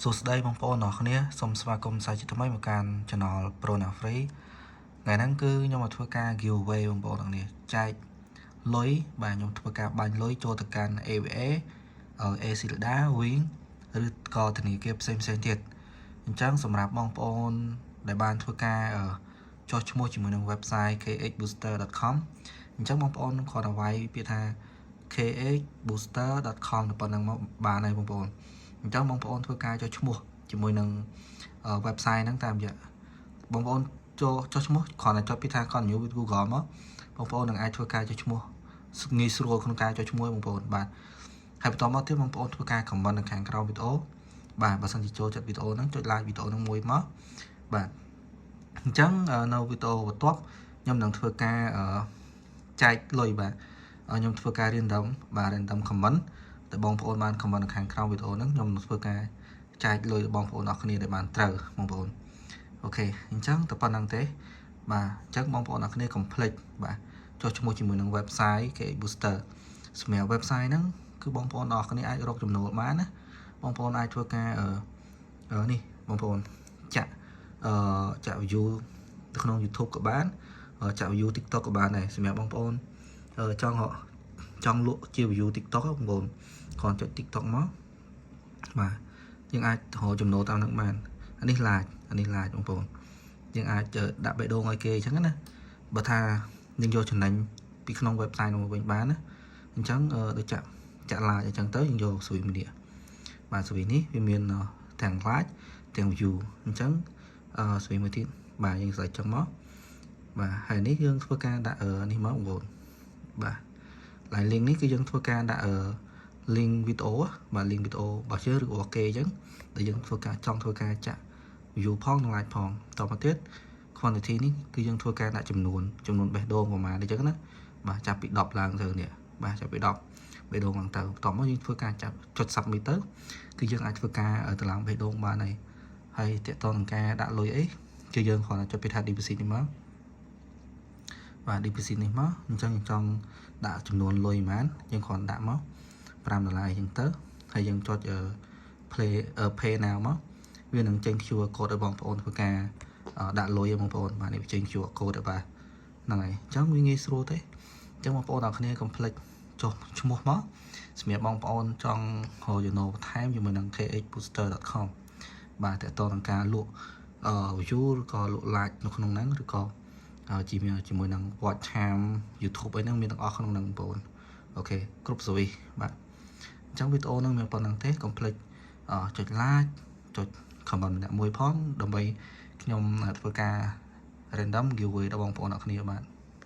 សួស្តីបងប្អូនអរគ្នាសូមស្វាគមន៍សាជាថ្មីមកកាន់ Channel Prona Free ថ្ងៃហ្នឹងគឺខ្ញុំមកធ្វើការ giveaway បងប្អូនអរគ្នាចែកលុយបាទខ្ញុំធ្វើការបាញ់លុយចូលទៅកាន់ AVA Acilda Wing ឬក៏ធនាគារផ្សេងទៀតអញ្ចឹងសម្រាប់បងប្អូនដែលបានធ្វើការចុះឈ្មោះជាមួយនឹង website khbooster.com អញ្ចឹងបងប្អូនគ្រាន់តែវាយពាក្យថា khbooster.com ទៅប៉ុណ្្នឹងមកបានហើយបងប្អូនអញ្ចឹងបងប្អូនធ្វើការចុះឈ្មោះជាមួយនឹង website ហ្នឹងតាមរយៈបងប្អូនចុះឈ្មោះគ្រាន់តែចុចពាក្យថា continue with Google មកបងប្អូននឹងអាចធ្វើការចុះឈ្មោះងាយស្រួលក្នុងការចុះឈ្មោះបងប្អូនបាទហើយបន្តមកទៀតបងប្អូនធ្វើការ comment នៅខាងក្រោមវីដេអូបាទបើសិនជាចូលចិត្តវីដេអូហ្នឹងចុច like វីដេអូហ្នឹងមួយមកបាទអញ្ចឹងនៅវីដេអូបន្ទាប់ខ្ញុំនឹងធ្វើការចែកលុយបាទខ្ញុំធ្វើការ random comment តែបងប្អូនបាន comment នៅខាងក្រោមវីដេអូហ្នឹងខ្ញុំនឹងធ្វើការចែកលុយបងប្អូនអរគ្នាដែលបានត្រូវបងប្អូនអូខេអញ្ចឹងតែប៉ុណ្្នឹងទេបាទអញ្ចឹងបងប្អូនអរគ្នាកុំភ្លេចបាទចុះឈ្មោះជាមួយនឹង website KH Booster សម្រាប់ website ហ្នឹងគឺបងប្អូនអរគ្នាអាចរកចំណូលបានណាបងប្អូនអាចធ្វើការនេះបងប្អូនចាក់view នៅក្នុង YouTube ក៏បានចាក់ view TikTok ក៏បានដែរសម្រាប់បងប្អូនចង់លក់ជា view TikTok បងប្អូនគ្រាន់ចុច TikTok មកបាទយើងអាចរកចំណូលតាមនឹងបានអានេះ like បងប្អូនយើងអាចដាក់បេះដូងឲ្យគេអញ្ចឹងណាបើថាយើងយកចំណេញពីក្នុង website នោះវិញបានណាអញ្ចឹងដូចចាក់ like អញ្ចឹងទៅយើងយកស្វីមីឌាបាទស្វីនេះវាមានទាំង like ទាំង view អញ្ចឹងស្វីមួយទៀតបាទយើងស្អិចចឹងមកបាទហើយនេះយើងធ្វើការដាក់នេះមកបងប្អូនបាទ link នេះគឺយើងធ្វើការដាក់link វីដេអូបាទ link វីដេអូរបស់យើងឬអូខេអញ្ចឹងដែលយើងធ្វើការចង់ធ្វើការចាក់ view ផងនិង like ផងតទៅទៀត quantity នេះគឺយើងធ្វើការដាក់ចំនួនបេះដូងប្រហែលអញ្ចឹងណាបាទចាប់ពី10ឡើងទៅនេះបាទចាប់ពី10បេះដូងឡើងទៅបន្តមកយើងធ្វើការចាប់ចុច submit ទៅគឺយើងអាចធ្វើការទៅឡើងបេះដូងបានហើយតើតើនឹងការដាក់លុយអីគឺយើងគ្រាន់តែចុចពីថា deposit នេះមកបាទ deposit នេះមកអញ្ចឹងចង់ដាក់ចំនួនលុយប៉ុន្មានយើងគ្រាន់ដាក់មក$5អញ្ចឹងទៅហើយយើងចុច pay now មកវានឹងចេញ QR code ឲ្យបងប្អូនធ្វើការដាក់លុយឲ្យបងប្អូនបាទនេះចេញ QR code ឲ្យបាទហ្នឹងហើយអញ្ចឹងវាងាយស្រួលទេអញ្ចឹងបងប្អូនទាំងគ្នាកុំភ្លេចចុះឈ្មោះមកសម្រាប់បងប្អូនចង់រកចំណូលបន្ថែមជាមួយនឹង khbooster.com បាទតើតើនឹងការលក់view ឬក៏លក់ like នៅក្នុងហ្នឹងឬក៏ជាមួយនឹង watch time YouTube អីហ្នឹងមានទាំងអស់ក្នុងហ្នឹងបងប្អូនអូខេគ្រប់សវីបាទអញ្ចឹងវីដេអូហ្នឹងមានប៉ុណ្្នឹងទេកុំភ្លេចចុច like ចុច comment ម្នាក់មួយផងដើម្បីខ្ញុំធ្វើការ random giveaway ដល់បងប្អូនអរគ្នាបាទ